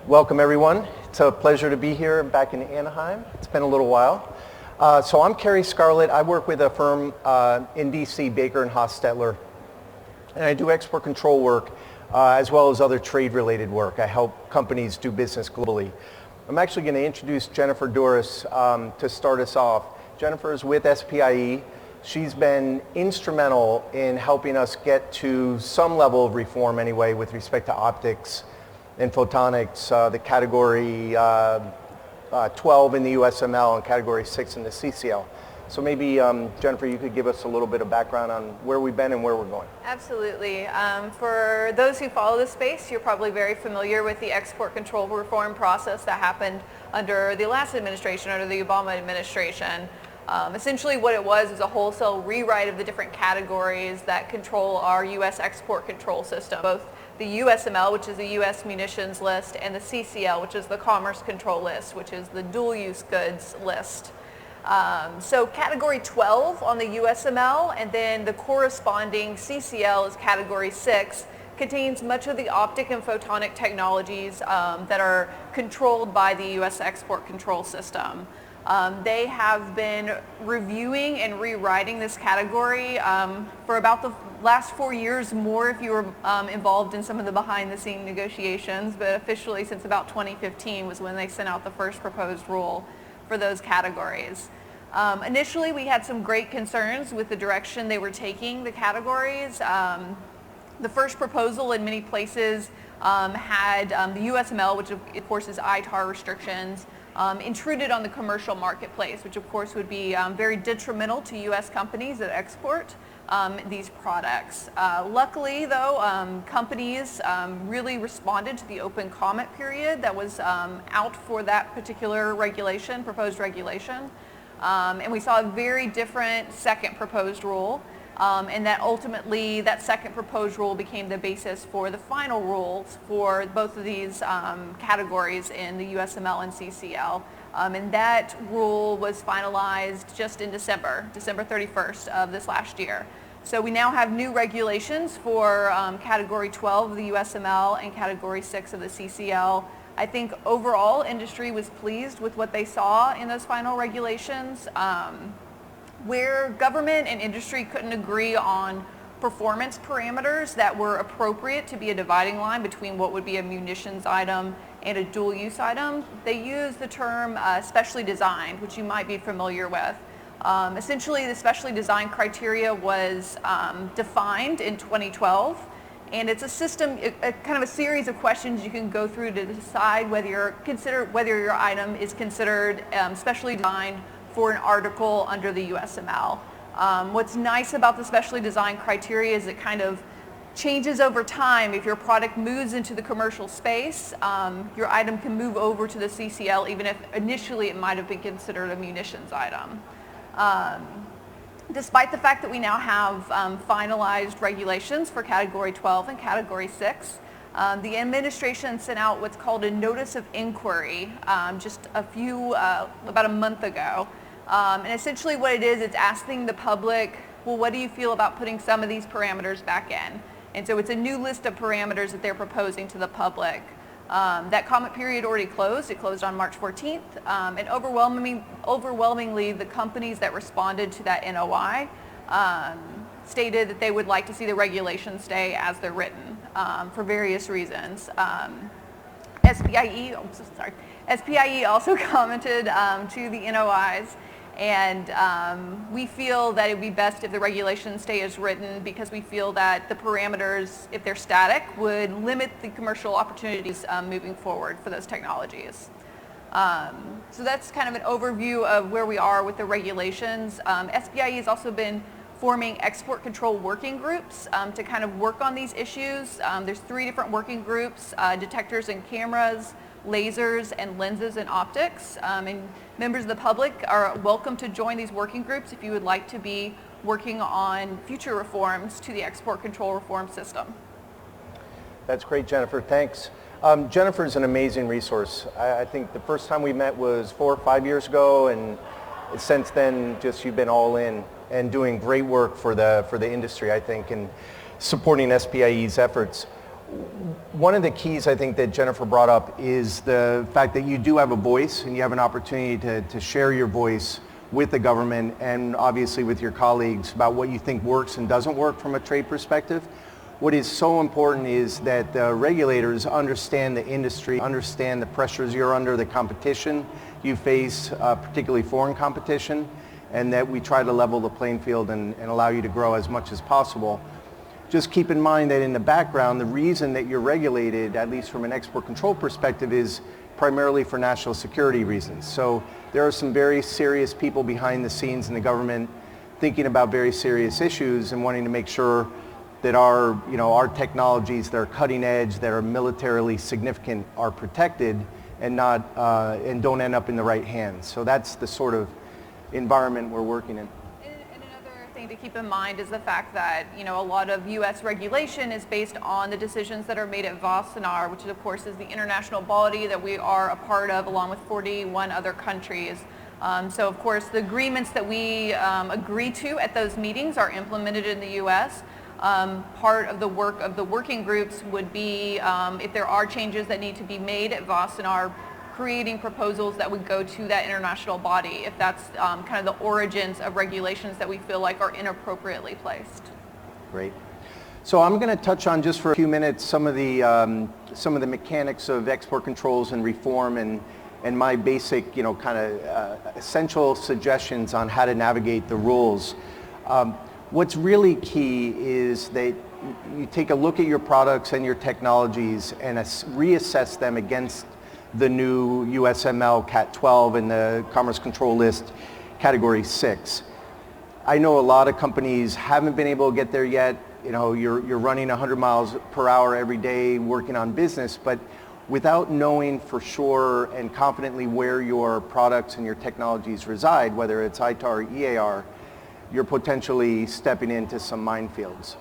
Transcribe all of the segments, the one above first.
Welcome everyone. It's a pleasure to be here back in Anaheim. It's been a little while. So I'm Kerry, Scarlott. I work with a firm in DC, BakerHostetler, and I do export control work as well as other trade-related work. I help companies do business globally. I'm actually going to introduce Jennifer Douris to start us off. Jennifer is with SPIE. She's been instrumental in helping us get to some level of reform anyway with respect to optics and photonics, the category 12 in the USML and category 6 in the CCL. So maybe, Jennifer, you could give us a little bit of background on where we've been and where we're going. Absolutely. For those who follow the space, you're probably very familiar with the export control reform process that happened under the last administration, under the Obama administration. Essentially what it was is a wholesale rewrite of the different categories that control our U.S. export control system, both the USML, which is the U.S. munitions list, and the CCL, which is the commerce control list, which is the dual-use goods list. So category 12 on the USML, and then the corresponding CCL is category 6, contains much of the optic and photonic technologies that are controlled by the U.S. export control system. They have been reviewing and rewriting this category for about the last 4 years, more if you were involved in some of the behind-the-scenes negotiations, but officially since about 2015 was when they sent out the first proposed rule for those categories. Initially, we had some great concerns with the direction they were taking the categories. The first proposal in many places had the USML, which of course is ITAR restrictions, intruded on the commercial marketplace, which of course would be very detrimental to U.S. companies that export these products. Luckily though, companies really responded to the open comment period that was out for that particular regulation, proposed regulation. And we saw a very different second proposed rule. And that ultimately, that second proposed rule became the basis for the final rules for both of these categories in the USML and CCL. And that rule was finalized just in December 31st of this last year. So we now have new regulations for category 12 of the USML and category 6 of the CCL. I think overall industry was pleased with what they saw in those final regulations. Where government and industry couldn't agree on performance parameters that were appropriate to be a dividing line between what would be a munitions item and a dual use item, they used the term specially designed, which you might be familiar with. Essentially, the specially designed criteria was defined in 2012, and it's a system, kind of a series of questions you can go through to decide whether your item is considered specially designed for an article under the USML. What's nice about the specially designed criteria is it kind of changes over time. If your product moves into the commercial space, your item can move over to the CCL even if initially it might have been considered a munitions item. Despite the fact that we now have finalized regulations for category 12 and category 6, the administration sent out what's called a notice of inquiry just about a month ago. And essentially what it is, it's asking the public, well, what do you feel about putting some of these parameters back in? And so it's a new list of parameters that they're proposing to the public. That comment period already closed. It closed on March 14th. And overwhelmingly, the companies that responded to that NOI stated that they would like to see the regulations stay as they're written for various reasons. SPIE also commented to the NOIs, and we feel that it would be best if the regulations stay as written because we feel that the parameters, if they're static, would limit the commercial opportunities moving forward for those technologies. So that's kind of an overview of where we are with the regulations. SPIE has also been forming export control working groups to kind of work on these issues. There's 3 different working groups, detectors and cameras, lasers, and lenses and optics. And members of the public are welcome to join these working groups if you would like to be working on future reforms to the export control reform system. That's great, Jennifer. Thanks. Jennifer is an amazing resource. I think the first time we met was 4 or 5 years ago, and since then, just you've been all in and doing great work for the industry, I think, and supporting SPIE's efforts. one of the keys I think that Jennifer brought up is the fact that you do have a voice and you have an opportunity to share your voice with the government and obviously with your colleagues about what you think works and doesn't work from a trade perspective. What is so important is that the regulators understand the industry, understand the pressures you're under, the competition you face, particularly foreign competition, and that we try to level the playing field and allow you to grow as much as possible. Just keep in mind that in the background, the reason that you're regulated, at least from an export control perspective, is primarily for national security reasons. So there are some very serious people behind the scenes in the government thinking about very serious issues and wanting to make sure that our technologies that are cutting edge, that are militarily significant, are protected and don't end up in the right hands. So that's the sort of environment we're working in. And another thing to keep in mind is the fact that a lot of U.S. regulation is based on the decisions that are made at Wassenaar, which of course is the international body that we are a part of along with 41 other countries. So of course the agreements that we agree to at those meetings are implemented in the U.S. Part of the work of the working groups would be, if there are changes that need to be made at Wassenaar, creating proposals that would go to that international body if that's kind of the origins of regulations that we feel like are inappropriately placed. Great. So I'm going to touch on just for a few minutes some of the mechanics of export controls and reform and my basic kind of essential suggestions on how to navigate the rules. What's really key is that you take a look at your products and your technologies and reassess them against the new USML Cat 12 and the Commerce Control List Category 6. I know a lot of companies haven't been able to get there yet. You're running 100 miles per hour every day working on business, but without knowing for sure and confidently where your products and your technologies reside, whether it's ITAR or EAR, you're potentially stepping into some minefields.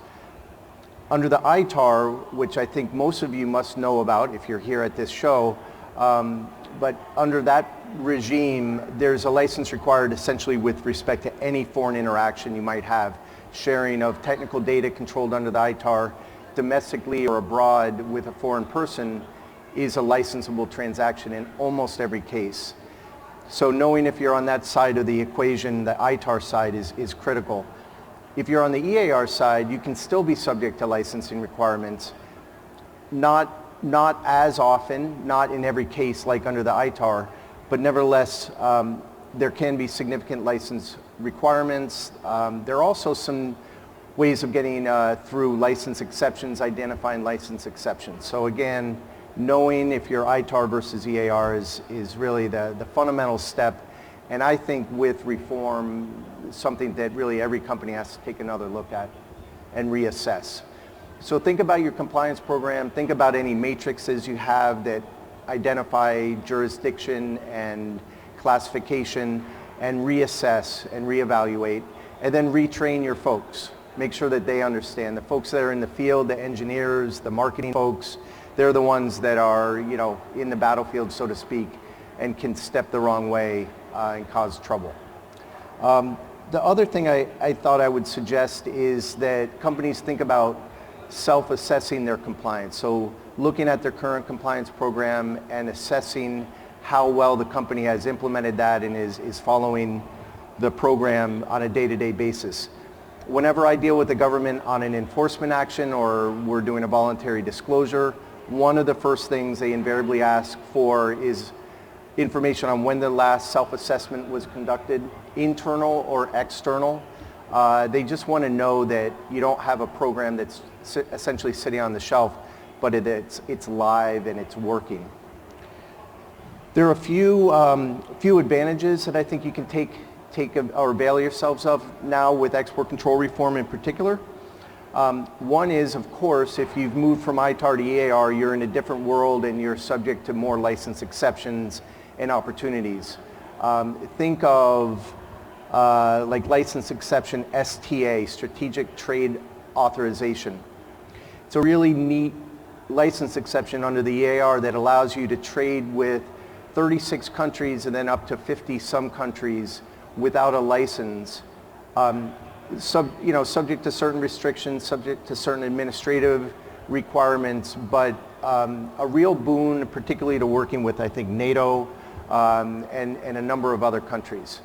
Under the ITAR, which I think most of you must know about if you're here at this show, but under that regime, there's a license required essentially with respect to any foreign interaction you might have. Sharing of technical data controlled under the ITAR domestically or abroad with a foreign person is a licensable transaction in almost every case. So knowing if you're on that side of the equation, the ITAR side is critical. If you're on the EAR side, you can still be subject to licensing requirements. Not as often, not in every case like under the ITAR, but nevertheless, there can be significant license requirements. There are also some ways of getting through license exceptions, identifying license exceptions. So again, knowing if you're ITAR versus EAR is really the fundamental step. And I think with reform, something that really every company has to take another look at and reassess. So think about your compliance program, think about any matrices you have that identify jurisdiction and classification, and reassess and reevaluate, and then retrain your folks. Make sure that they understand. The folks that are in the field, the engineers, the marketing folks, they're the ones that are, in the battlefield, so to speak, and can step the wrong way and cause trouble. The other thing I thought I would suggest is that companies think about self-assessing their compliance. So looking at their current compliance program and assessing how well the company has implemented that and is following the program on a day-to-day basis. Whenever I deal with the government on an enforcement action or we're doing a voluntary disclosure, one of the first things they invariably ask for is information on when the last self-assessment was conducted, internal or external. They just want to know that you don't have a program that's essentially sitting on the shelf, but it's live and it's working. There are a few advantages that I think you can take or avail yourselves of now with export control reform in particular. One is, of course, if you've moved from ITAR to EAR, you're in a different world and you're subject to more license exceptions and opportunities. Think of like license exception STA, Strategic Trade Authorization. It's a really neat license exception under the EAR that allows you to trade with 36 countries and then up to 50 some countries without a license, subject to certain restrictions, subject to certain administrative requirements, but a real boon, particularly to working with, I think, NATO and a number of other countries.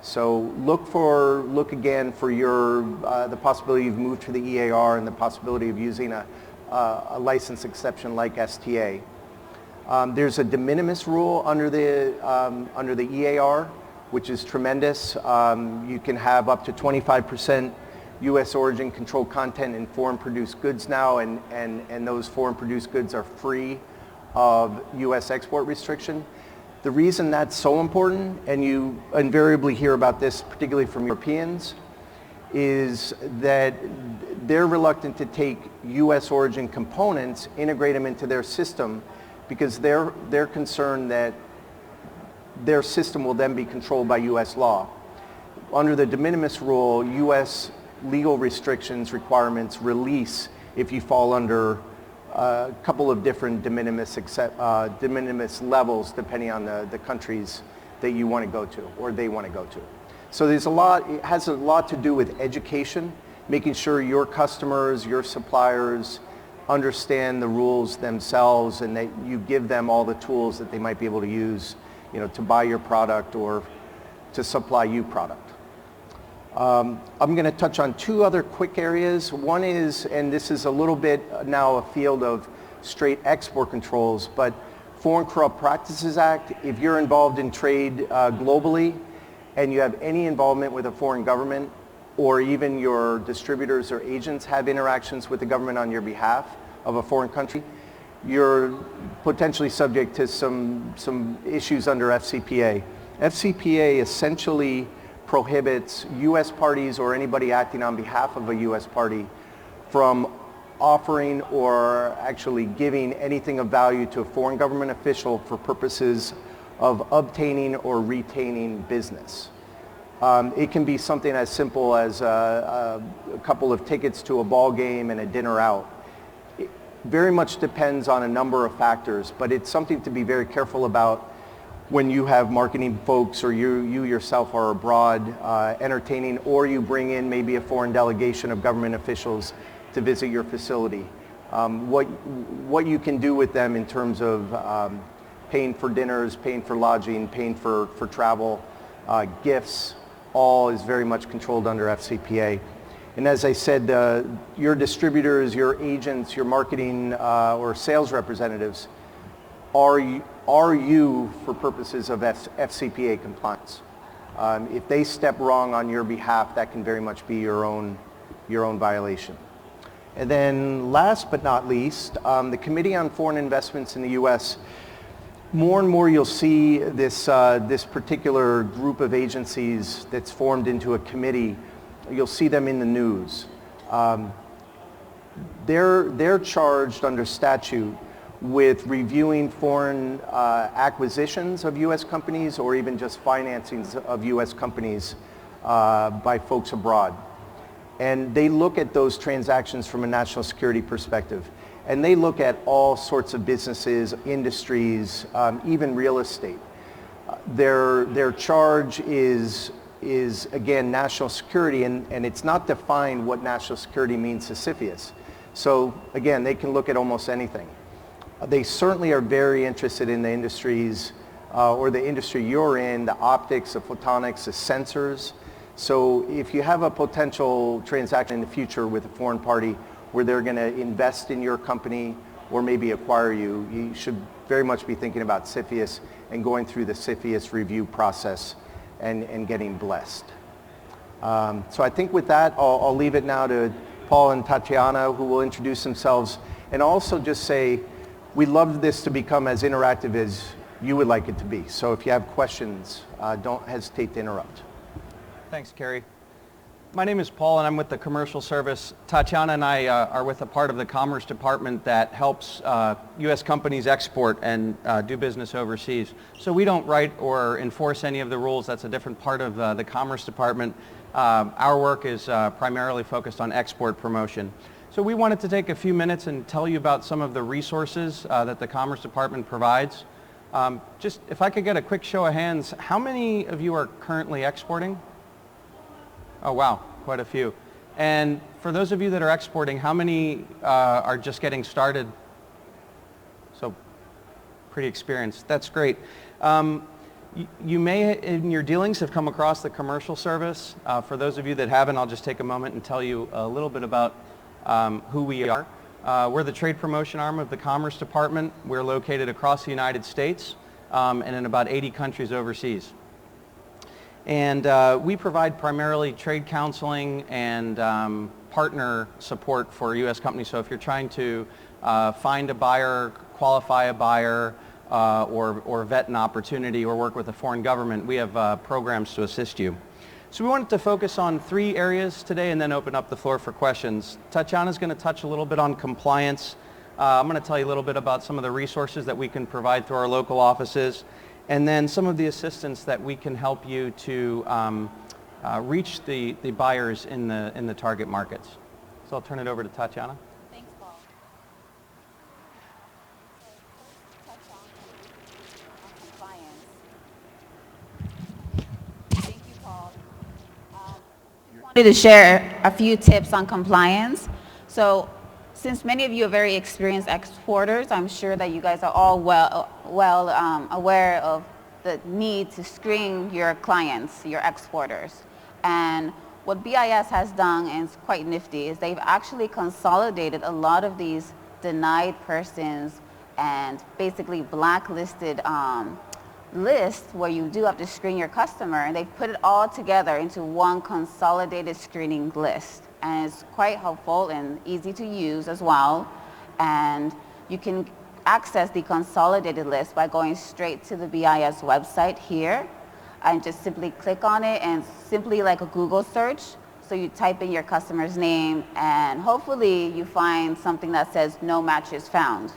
So look again for the possibility of move to the EAR and the possibility of using a license exception like STA. There's a de minimis rule under the EAR, which is tremendous. You can have up to 25% U.S. origin control content in foreign produced goods now, and those foreign produced goods are free of U.S. export restriction. The reason that's so important, and you invariably hear about this particularly from Europeans, is that they're reluctant to take U.S. origin components, integrate them into their system, because they're concerned that their system will then be controlled by U.S. law. Under the de minimis rule, U.S. legal restrictions requirements release if you fall under a couple of different de minimis levels depending on the countries that you want to go to or they want to go to. So it has a lot to do with education, making sure your customers, your suppliers understand the rules themselves and that you give them all the tools that they might be able to use, to buy your product or to supply you product. I'm going to touch on two other quick areas. One is, and this is a little bit now a field of straight export controls, but Foreign Corrupt Practices Act, if you're involved in trade globally and you have any involvement with a foreign government, or even your distributors or agents have interactions with the government on your behalf of a foreign country, you're potentially subject to some issues under FCPA. FCPA essentially prohibits U.S. parties or anybody acting on behalf of a U.S. party from offering or actually giving anything of value to a foreign government official for purposes of obtaining or retaining business. It can be something as simple as a couple of tickets to a ball game and a dinner out. It very much depends on a number of factors, but it's something to be very careful about when you have marketing folks or you yourself are abroad entertaining, or you bring in maybe a foreign delegation of government officials to visit your facility. What you can do with them in terms of paying for dinners, paying for lodging, paying for travel, gifts, all is very much controlled under FCPA. And as I said, your distributors, your agents, your marketing or sales representatives are you for purposes of FCPA compliance. If they step wrong on your behalf, that can very much be your own violation. And then last but not least, the Committee on Foreign Investments in the U.S., more and more you'll see this particular group of agencies that's formed into a committee, you'll see them in the news. They're charged under statute with reviewing foreign acquisitions of U.S. companies or even just financings of U.S. companies by folks abroad. And they look at those transactions from a national security perspective. And they look at all sorts of businesses, industries, even real estate. Their charge is again national security, and it's not defined what national security means to CFIUS. So again, they can look at almost anything. They certainly are very interested in the industries or the industry you're in, the optics, the photonics, the sensors. So if you have a potential transaction in the future with a foreign party where they're going to invest in your company or maybe acquire you, you should very much be thinking about CFIUS and going through the CFIUS review process and getting blessed. So I think with that, I'll leave it now to Paul and Tatyana, who will introduce themselves, and also just say, we'd love this to become as interactive as you would like it to be. So if you have questions, don't hesitate to interrupt. Thanks, Kerry. My name is Paul, and I'm with the Commercial Service. Tatyana and I are with a part of the Commerce Department that helps U.S. companies export and do business overseas. So we don't write or enforce any of the rules. That's a different part of the Commerce Department. Our work is primarily focused on export promotion. So we wanted to take a few minutes and tell you about some of the resources that the Commerce Department provides. Just if I could get a quick show of hands, how many of you are currently exporting? Oh wow, quite a few. And for those of you that are exporting, how many are just getting started? So pretty experienced. That's great. You may, in your dealings, have come across the commercial service. For those of you that haven't, I'll just take a moment and tell you a little bit about who we are. We're the trade promotion arm of the Commerce Department. We're located across the United States and in about 80 countries overseas. And we provide primarily trade counseling and partner support for U.S. companies. So if you're trying to find a buyer, qualify a buyer, or vet an opportunity or work with a foreign government, we have programs to assist you. So we wanted to focus on 3 areas today and then open up the floor for questions. Tatyana is going to touch a little bit on compliance. I'm going to tell you a little bit about some of the resources that we can provide through our local offices, and then some of the assistance that we can help you to reach the buyers in the target markets. So I'll turn it over to Tatyana. Thanks, Paul. Touch on compliance. Thank you, Paul. Just wanted to share a few tips on compliance. So, since many of you are very experienced exporters, I'm sure that you guys are all well aware of the need to screen your clients, your exporters. And what BIS has done, and it's quite nifty, is they've actually consolidated a lot of these denied persons and basically blacklisted lists where you do have to screen your customer, and they've put it all together into one consolidated screening list. And it's quite helpful and easy to use as well. And you can access the consolidated list by going straight to the BIS website here and just simply click on it, and simply like a Google search. So you type in your customer's name and hopefully you find something that says no matches found.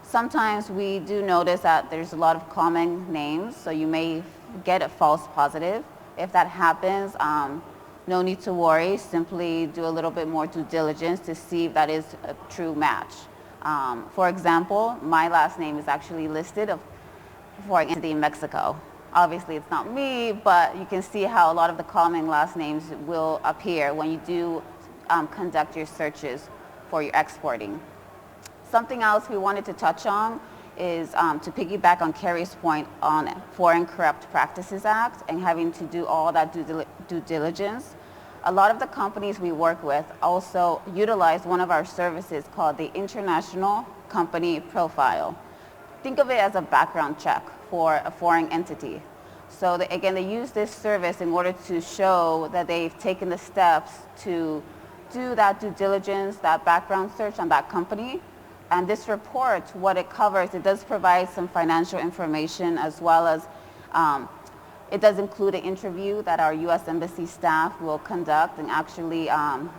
Sometimes we do notice that there's a lot of common names, so you may get a false positive. If that happens, no need to worry. Simply do a little bit more due diligence to see if that is a true match. For example, my last name is actually listed for an entity in Mexico. Obviously, it's not me, but you can see how a lot of the common last names will appear when you do conduct your searches for your exporting. Something else we wanted to touch on is to piggyback on Kerry's point on Foreign Corrupt Practices Act and having to do all that due diligence. A lot of the companies we work with also utilize one of our services called the International Company Profile. Think of it as a background check for a foreign entity. So again, they use this service in order to show that they've taken the steps to do that due diligence, that background search on that company. And this report, what it covers, it does provide some financial information, as well as it does include an interview that our U.S. Embassy staff will conduct and actually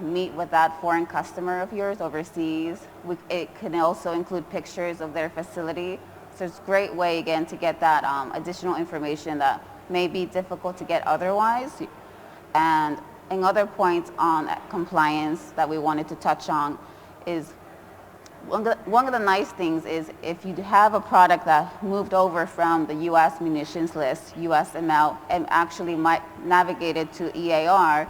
meet with that foreign customer of yours overseas. It can also include pictures of their facility. So it's a great way, again, to get that additional information that may be difficult to get otherwise. And another point on compliance that we wanted to touch on is one of the nice things is if you have a product that moved over from the U.S. munitions list, USML, and actually navigated to EAR,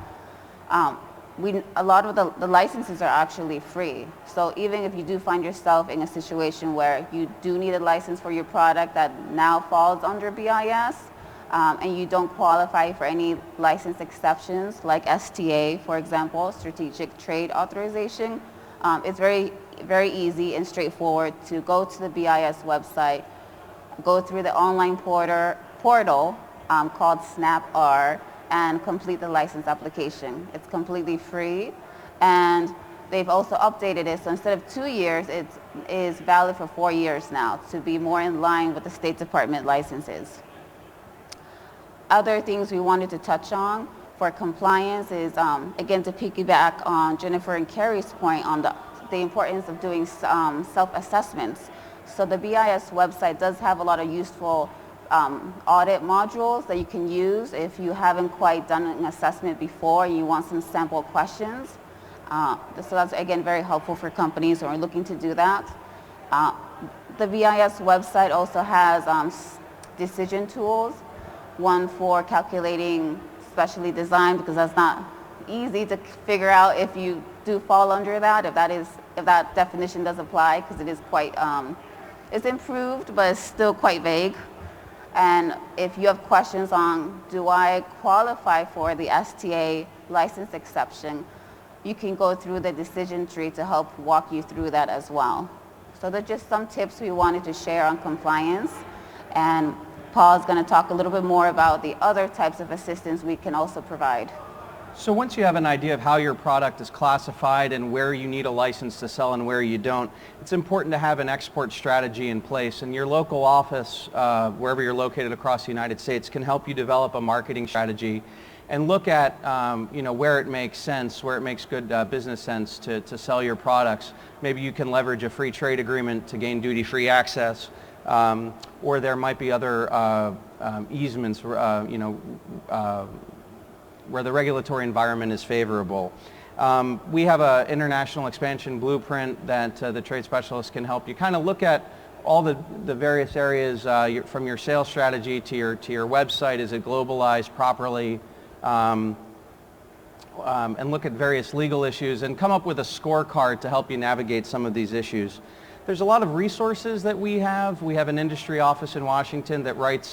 a lot of the licenses are actually free. So even if you do find yourself in a situation where you do need a license for your product that now falls under BIS, and you don't qualify for any license exceptions like STA, for example, Strategic Trade Authorization, it's very easy and straightforward to go to the BIS website, go through the online portal called SNAP-R, and complete the license application. It's completely free, and they've also updated it, so instead of 2 years, it is valid for 4 years now to be more in line with the State Department licenses. Other things we wanted to touch on for compliance is, again, to piggyback on Jennifer and Kerry's point on the importance of doing self-assessments. So the BIS website does have a lot of useful audit modules that you can use if you haven't quite done an assessment before and you want some sample questions. So that's, again, very helpful for companies who are looking to do that. The BIS website also has decision tools, one for calculating specially designed, because that's not easy to figure out if you do fall under that, if that definition does apply, because it is quite, it's improved, but it's still quite vague. And if you have questions on, do I qualify for the STA license exception, you can go through the decision tree to help walk you through that as well. So they're just some tips we wanted to share on compliance. And Paul is going to talk a little bit more about the other types of assistance we can also provide. So once you have an idea of how your product is classified and where you need a license to sell and where you don't, it's important to have an export strategy in place. And your local office, wherever you're located across the United States, can help you develop a marketing strategy and look at where it makes sense, where it makes good business sense to sell your products. Maybe you can leverage a free trade agreement to gain duty-free access, or there might be other easements, where the regulatory environment is favorable. We have an international expansion blueprint that the trade specialists can help you kind of look at all the various areas from your sales strategy to your website. Is it globalized properly? And look at various legal issues and come up with a scorecard to help you navigate some of these issues. There's a lot of resources that we have. We have an industry office in Washington that writes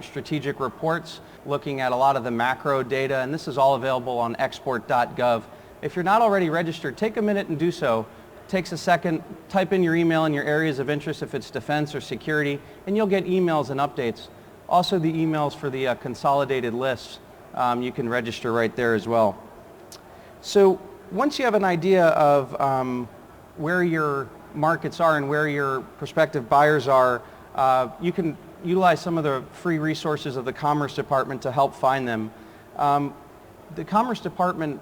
strategic reports looking at a lot of the macro data, and this is all available on export.gov. If you're not already registered, take a minute and do so. It takes a second, type in your email and your areas of interest if it's defense or security, and you'll get emails and updates. Also the emails for the consolidated lists, you can register right there as well. So once you have an idea of where your markets are and where your prospective buyers are, you can utilize some of the free resources of the Commerce Department to help find them. The Commerce Department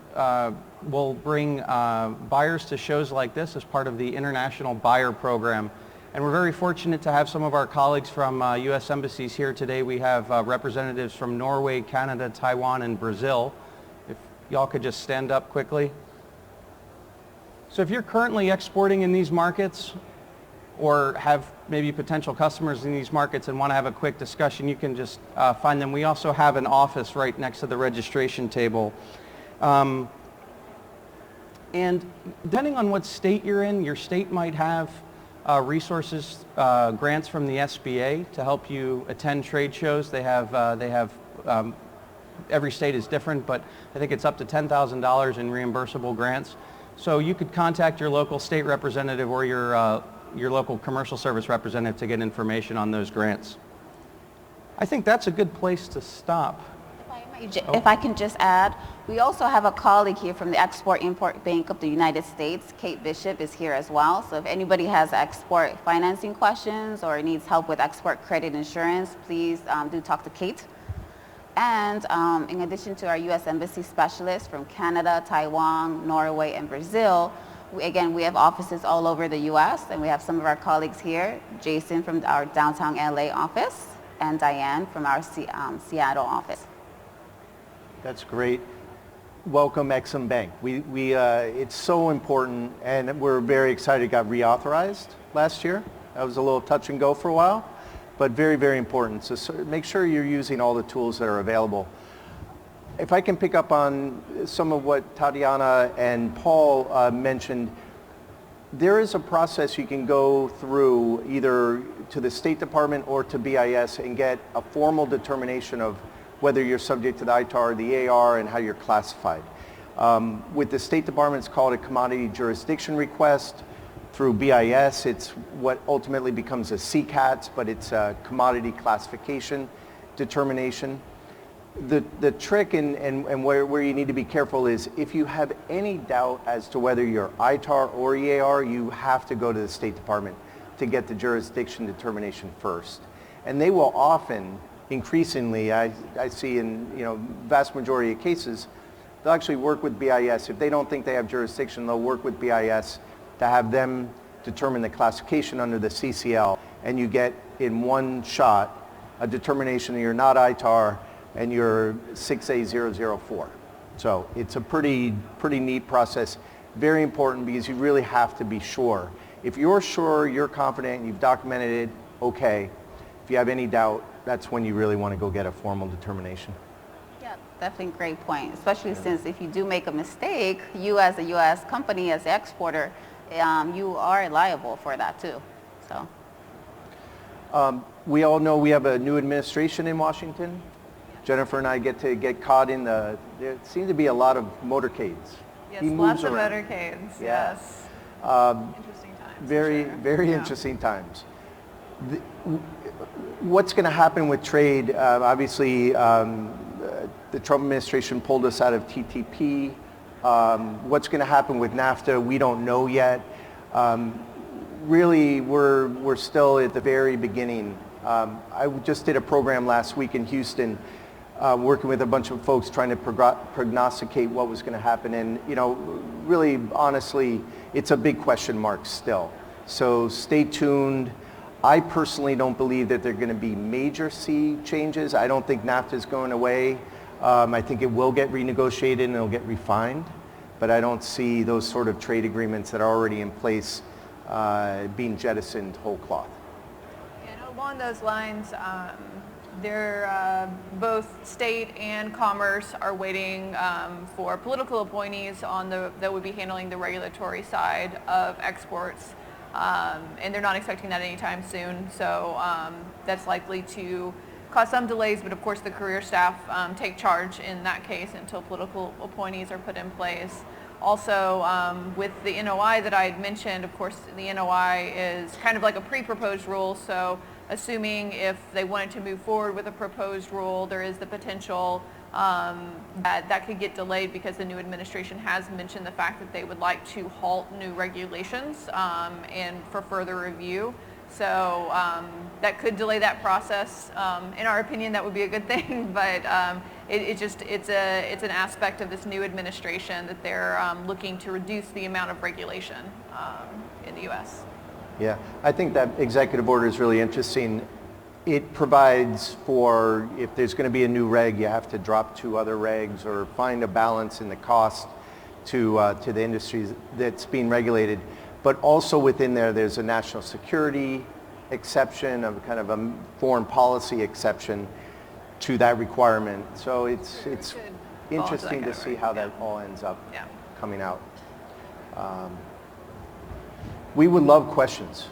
will bring buyers to shows like this as part of the International Buyer Program. And we're very fortunate to have some of our colleagues from U.S. embassies here today. We have representatives from Norway, Canada, Taiwan, and Brazil. If y'all could just stand up quickly. So if you're currently exporting in these markets or have maybe potential customers in these markets and want to have a quick discussion, you can just find them. We also have an office right next to the registration table. And depending on what state you're in, your state might have resources, grants from the SPIE to help you attend trade shows. They have every state is different, but I think it's up to $10,000 in reimbursable grants. So you could contact your local state representative or your local commercial service representative to get information on those grants. I think that's a good place to stop. If I can just add, we also have a colleague here from the Export-Import Bank of the United States. Kate Bishop is here as well. So if anybody has export financing questions or needs help with export credit insurance, please do talk to Kate. And in addition to our U.S. Embassy specialists from Canada, Taiwan, Norway, and Brazil, we have offices all over the U.S. and we have some of our colleagues here, Jason from our downtown LA office and Diane from our Seattle office. That's great. Welcome Exim Bank. It's so important, and we're very excited it got reauthorized last year. That was a little touch and go for a while, but very, very important. So make sure you're using all the tools that are available. If I can pick up on some of what Tatyana and Paul mentioned, there is a process you can go through either to the State Department or to BIS and get a formal determination of whether you're subject to the ITAR or the AR and how you're classified. With the State Department, it's called a commodity jurisdiction request. Through BIS, it's what ultimately becomes a CCATS, but it's a commodity classification determination. The trick and where you need to be careful is if you have any doubt as to whether you're ITAR or EAR, you have to go to the State Department to get the jurisdiction determination first. And they will often, increasingly, I see in vast majority of cases, they'll actually work with BIS. If they don't think they have jurisdiction, they'll work with BIS to have them determine the classification under the CCL, and you get in one shot a determination that you're not ITAR and you're 6A004. So it's a pretty neat process. Very important because you really have to be sure. If you're sure, you're confident, you've documented it, okay. If you have any doubt, that's when you really want to go get a formal determination. Yeah, definitely a great point, especially since if you do make a mistake, you as a U.S. company, as the exporter, you are liable for that too. So. We all know we have a new administration in Washington. Jennifer and I get caught in there seem to be a lot of motorcades. Yes, He lots moves of around. motorcades, Yeah. yes. Interesting times. Very, for sure. very Yeah. interesting times. What's going to happen with trade? Obviously, the Trump administration pulled us out of TTP. What's going to happen with NAFTA? We don't know yet. Really, we're still at the very beginning. I just did a program last week in Houston, working with a bunch of folks trying to prognosticate what was going to happen. And, really, honestly, it's a big question mark still. So stay tuned. I personally don't believe that there are going to be major sea changes. I don't think NAFTA is going away. I think it will get renegotiated and it'll get refined. But I don't see those sort of trade agreements that are already in place being jettisoned whole cloth. And along those lines, both state and commerce are waiting for political appointees that would be handling the regulatory side of exports. And they're not expecting that anytime soon. So that's likely to cause some delays, but of course the career staff take charge in that case until political appointees are put in place. Also, with the NOI that I had mentioned, of course, the NOI is kind of like a pre-proposed rule. So assuming if they wanted to move forward with a proposed rule, there is the potential that could get delayed because the new administration has mentioned the fact that they would like to halt new regulations and for further review. So that could delay that process. In our opinion, that would be a good thing, but it's an aspect of this new administration that they're looking to reduce the amount of regulation in the U.S. Yeah, I think that executive order is really interesting. It provides for, if there's going to be a new reg, you have to drop 2 other regs or find a balance in the cost to the industries that's being regulated. But also within there's a national security exception, of kind of a foreign policy exception to that requirement. So it's interesting to see how that all ends up coming out. We would love questions.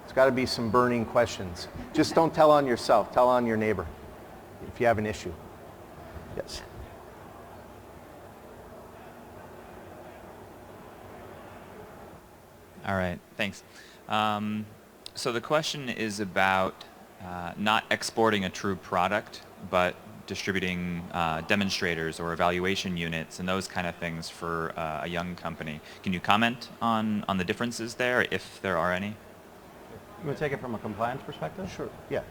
It's got to be some burning questions. Just don't tell on yourself, tell on your neighbor if you have an issue. Yes. All right, thanks. So the question is about not exporting a true product, but distributing demonstrators or evaluation units and those kind of things for a young company. Can you comment on the differences there, if there are any? You want to take it from a compliance perspective? Sure. Yeah.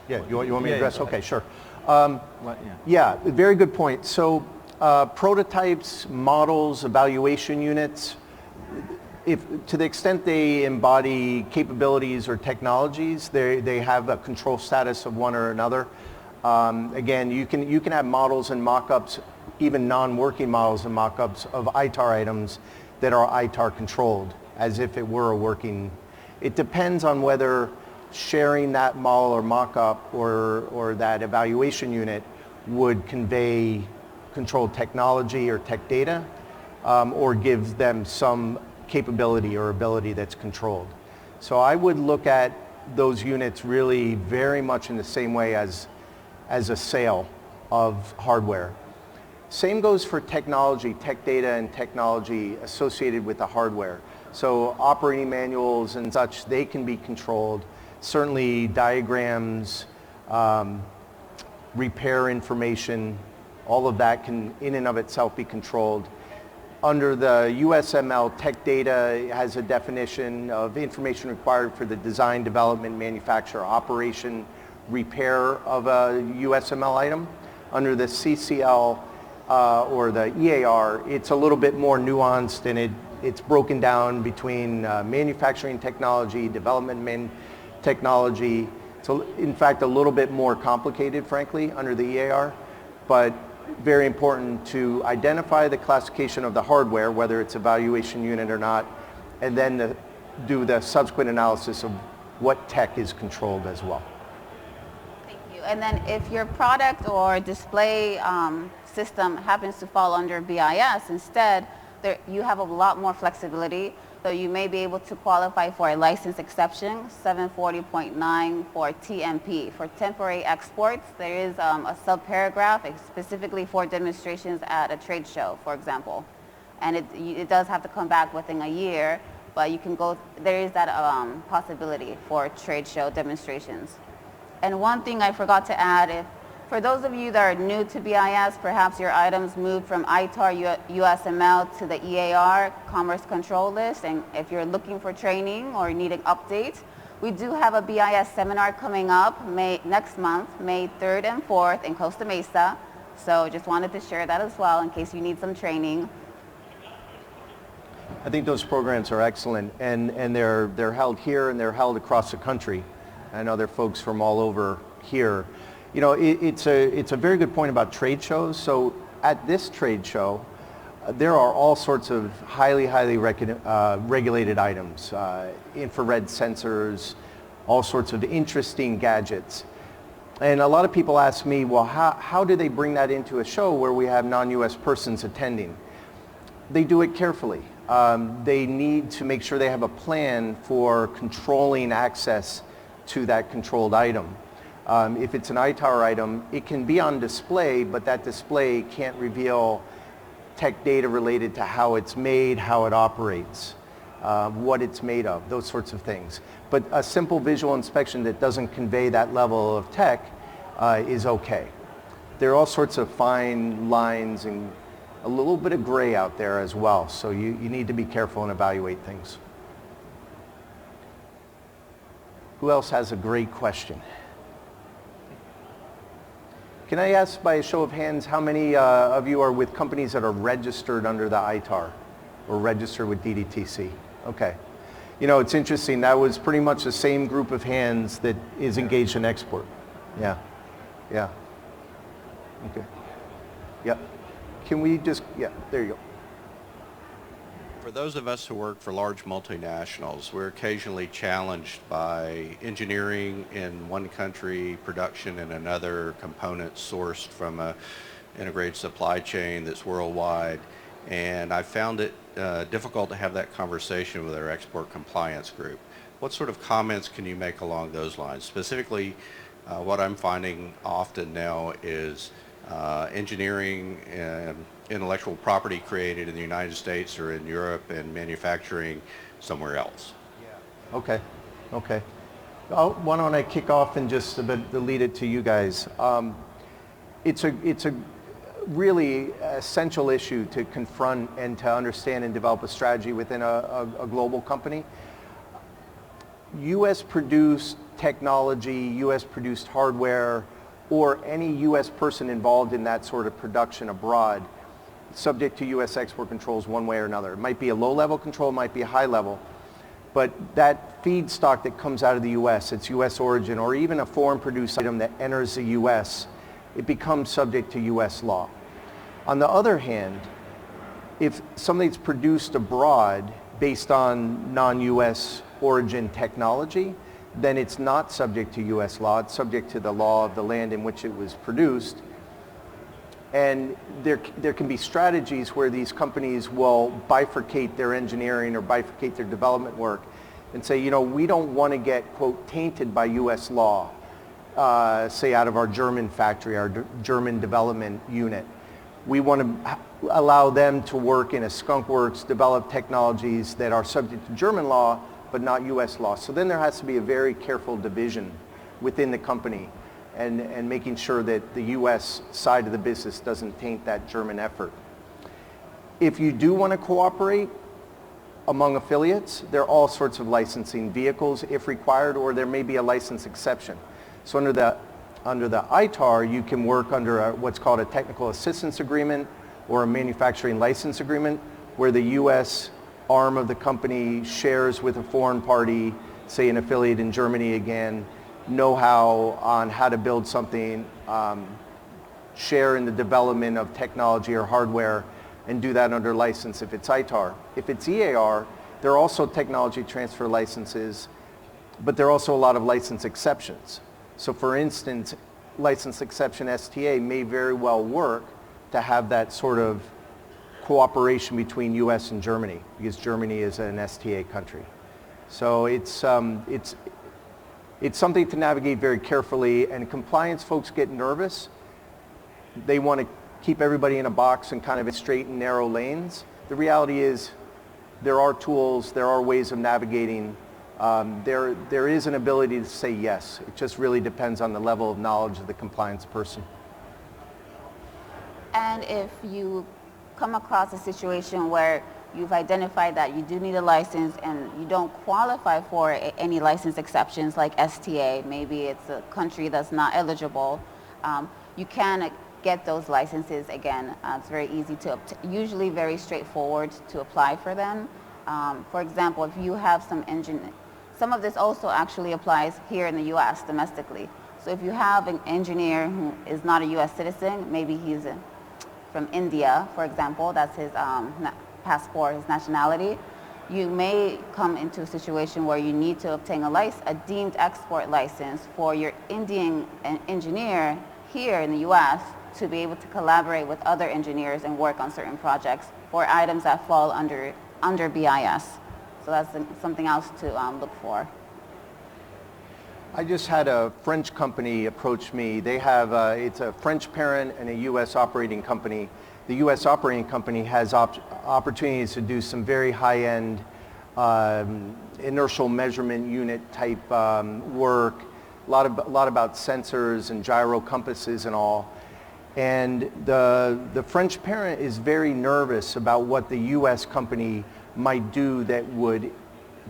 Yeah. You want me to address? Okay. Sure. Yeah. Yeah. Very good point. So prototypes, models, evaluation units, if to the extent they embody capabilities or technologies, they have a control status of one or another. Again, you can have models and mock-ups, even non-working models and mock-ups of ITAR items that are ITAR controlled, as if it were a working. It depends on whether sharing that model or mock-up or that evaluation unit would convey controlled technology or tech data, or give them some capability or ability that's controlled. So I would look at those units really very much in the same way as a sale of hardware. Same goes for technology, tech data and technology associated with the hardware. So operating manuals and such, they can be controlled. Certainly diagrams, repair information, all of that can in and of itself be controlled. Under the USML, tech data has a definition of information required for the design, development, manufacture, operation, repair of a USML item. Under the CCL or the EAR, it's a little bit more nuanced, and it's broken down between manufacturing technology, development technology. So in fact, a little bit more complicated, frankly, under the EAR, but very important to identify the classification of the hardware, whether it's evaluation unit or not, and then do the subsequent analysis of what tech is controlled as well. Thank you. And then if your product or display system happens to fall under BIS instead, you have a lot more flexibility. So you may be able to qualify for a license exception, 740.9 for TMP. For temporary exports, there is a subparagraph specifically for demonstrations at a trade show, for example. And it does have to come back within a year, but you can go, there is that possibility for trade show demonstrations. And one thing I forgot to add, for those of you that are new to BIS, perhaps your items moved from ITAR USML to the EAR Commerce Control List, and if you're looking for training or need an update, we do have a BIS seminar coming up next month, May 3rd and 4th in Costa Mesa. So just wanted to share that as well in case you need some training. I think those programs are excellent, and they're held here and they're held across the country. I know there are folks from all over here. You know, it's a very good point about trade shows. So at this trade show, there are all sorts of highly regulated items, infrared sensors, all sorts of interesting gadgets. And a lot of people ask me, well, how do they bring that into a show where we have non-US persons attending? They do it carefully. They need to make sure they have a plan for controlling access to that controlled item. If it's an ITAR item, it can be on display, but that display can't reveal tech data related to how it's made, how it operates, what it's made of, those sorts of things. But a simple visual inspection that doesn't convey that level of tech is okay. There are all sorts of fine lines and a little bit of gray out there as well, so you need to be careful and evaluate things. Who else has a great question? Can I ask by a show of hands how many of you are with companies that are registered under the ITAR or registered with DDTC? Okay. You know, it's interesting. That was pretty much the same group of hands that is engaged in export. Yeah. Yeah. Okay. Yep. Can we just, yeah, there you go. For those of us who work for large multinationals, we're occasionally challenged by engineering in one country, production in another, components sourced from an integrated supply chain that's worldwide. And I found it difficult to have that conversation with our export compliance group. What sort of comments can you make along those lines? Specifically, what I'm finding often now is engineering and intellectual property created in the United States or in Europe and manufacturing somewhere else. Yeah. Okay. Okay. Why don't I kick off and just lead it to you guys. It's a really essential issue to confront and to understand and develop a strategy within a global company. U.S. produced technology, U.S. produced hardware, or any U.S. person involved in that sort of production abroad, subject to U.S. export controls one way or another. It might be a low-level control, it might be a high-level, but that feedstock that comes out of the U.S., it's U.S. origin, or even a foreign-produced item that enters the U.S., it becomes subject to U.S. law. On the other hand, if something's produced abroad based on non-U.S. origin technology, then it's not subject to U.S. law. It's subject to the law of the land in which it was produced. And there can be strategies where these companies will bifurcate their engineering or bifurcate their development work and say, you know, we don't want to get, quote, tainted by U.S. law, say out of our German factory, our German development unit. We want to allow them to work in a skunk works, develop technologies that are subject to German law, but not U.S. law. So then there has to be a very careful division within the company and making sure that the U.S. side of the business doesn't taint that German effort. If you do want to cooperate among affiliates, there are all sorts of licensing vehicles if required, or there may be a license exception. So under the ITAR, you can work under what's called a technical assistance agreement or a manufacturing license agreement, where the U.S. arm of the company shares with a foreign party, say an affiliate in Germany again, know-how on how to build something, share in the development of technology or hardware, and do that under license if it's ITAR. If it's EAR, there are also technology transfer licenses, but there are also a lot of license exceptions. So for instance, license exception STA may very well work to have that sort of cooperation between US and Germany, because Germany is an STA country. So it's something to navigate very carefully, and compliance folks get nervous. They want to keep everybody in a box and kind of in straight and narrow lanes. The reality is there are tools, there are ways of navigating. There is an ability to say yes. It just really depends on the level of knowledge of the compliance person. And if you come across a situation where you've identified that you do need a license and you don't qualify for any license exceptions like STA, maybe it's a country that's not eligible, you can get those licenses again. It's very easy to obtain, usually very straightforward to apply for them. For example, if you have some of this also actually applies here in the US domestically. So if you have an engineer who is not a US citizen, maybe he's from India, for example, that's his passport, his nationality, you may come into a situation where you need to obtain a deemed export license for your Indian engineer here in the US to be able to collaborate with other engineers and work on certain projects for items that fall under BIS. So that's something else to look for. I just had a French company approach me. They have, it's a French parent and a US operating company. The US operating company has opportunities to do some very high-end inertial measurement unit type work, a lot about sensors and gyro compasses and all. And the French parent is very nervous about what the US company might do that would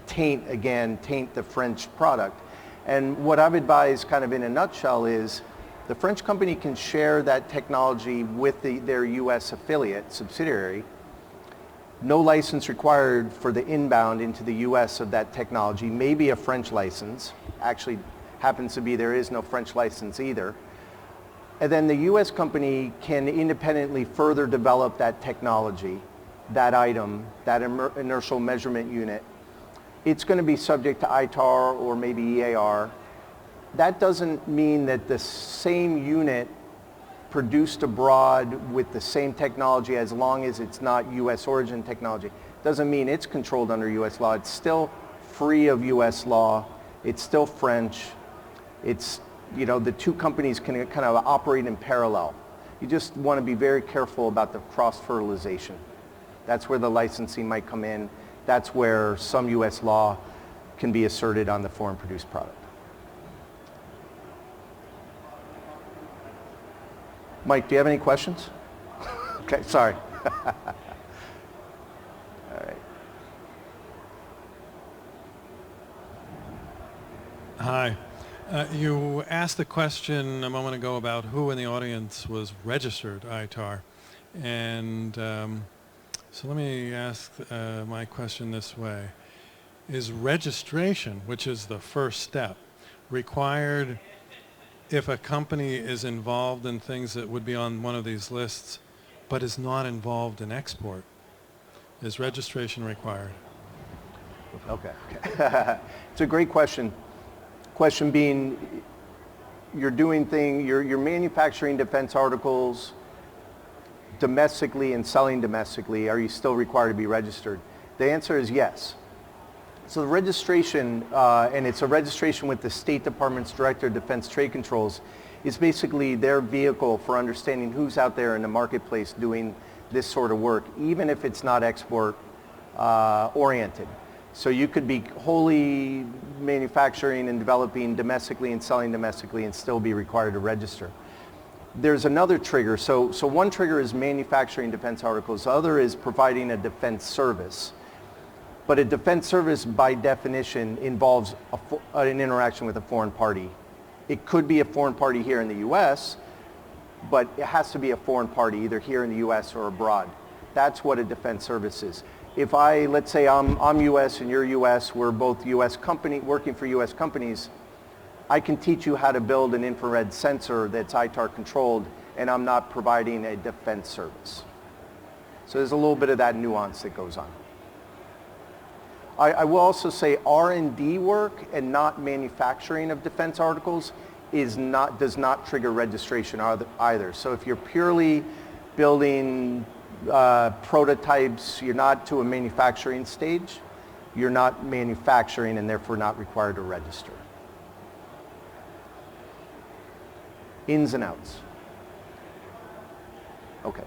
taint the French product. And what I've advised kind of in a nutshell is the French company can share that technology with their US affiliate, subsidiary. No license required for the inbound into the US of that technology, maybe a French license. Actually happens to be there is no French license either. And then the US company can independently further develop that technology, that item, that inertial measurement unit. It's going to be subject to ITAR or maybe EAR. That doesn't mean that the same unit produced abroad with the same technology, as long as it's not US origin technology, doesn't mean it's controlled under US law. It's still free of US law. It's still French. It's, you know, the two companies can kind of operate in parallel. You just want to be very careful about the cross-fertilization. That's where the licensing might come in. That's where some US law can be asserted on the foreign produced product. Mike, do you have any questions? Okay, sorry. All right. Hi. You asked the question a moment ago about who in the audience was registered ITAR. And so let me ask my question this way. Is registration, which is the first step, required if a company is involved in things that would be on one of these lists but is not involved in export? Is registration required? Okay. It's a great question. Question being, you're manufacturing defense articles domestically and selling domestically. Are you still required to be registered? The answer is yes. So the registration, and it's a registration with the State Department's Director of Defense Trade Controls, is basically their vehicle for understanding who's out there in the marketplace doing this sort of work, even if it's not export oriented. So you could be wholly manufacturing and developing domestically and selling domestically and still be required to register. There's another trigger. So one trigger is manufacturing defense articles. The other is providing a defense service. But a defense service, by definition, involves an interaction with a foreign party. It could be a foreign party here in the US, but it has to be a foreign party, either here in the US or abroad. That's what a defense service is. If let's say I'm US and you're US, we're both US company, working for US companies, I can teach you how to build an infrared sensor that's ITAR controlled, and I'm not providing a defense service. So there's a little bit of that nuance that goes on. I will also say R&D work and not manufacturing of defense articles does not trigger registration either. So if you're purely building prototypes, you're not to a manufacturing stage, you're not manufacturing and therefore not required to register. Ins and outs. Okay.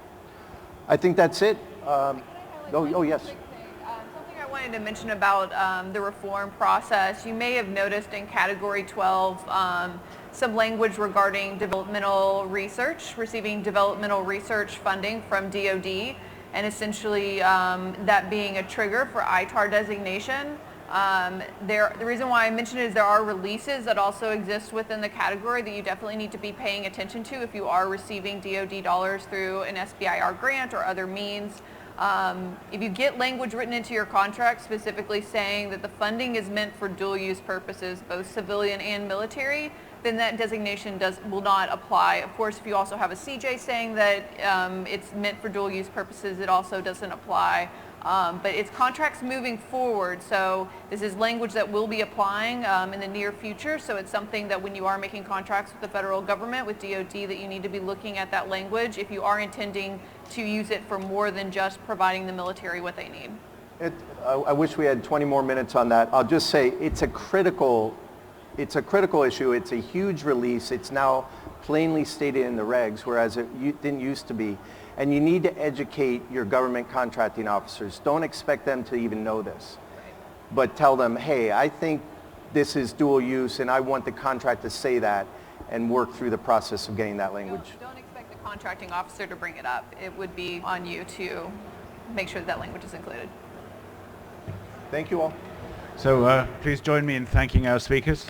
I think that's it. Oh, yes. Something I wanted to mention about the reform process. You may have noticed in Category 12 some language regarding developmental research, receiving developmental research funding from DoD, and essentially that being a trigger for ITAR designation. The reason why I mention it is there are releases that also exist within the category that you definitely need to be paying attention to if you are receiving DoD dollars through an SPIE grant or other means. If you get language written into your contract specifically saying that the funding is meant for dual use purposes, both civilian and military, then that designation will not apply. Of course, if you also have a CJ saying that it's meant for dual use purposes, it also doesn't apply. But it's contracts moving forward, so this is language that will be applying in the near future, so it's something that when you are making contracts with the federal government, with DoD, that you need to be looking at that language if you are intending to use it for more than just providing the military what they need. I wish we had 20 more minutes on that. I'll just say it's a critical issue. It's a huge release. It's now plainly stated in the regs, whereas it didn't used to be. And you need to educate your government contracting officers. Don't expect them to even know this. Right. But tell them, hey, I think this is dual use and I want the contract to say that, and work through the process of getting that language. Don't expect the contracting officer to bring it up. It would be on you to make sure that language is included. Thank you all. So please join me in thanking our speakers.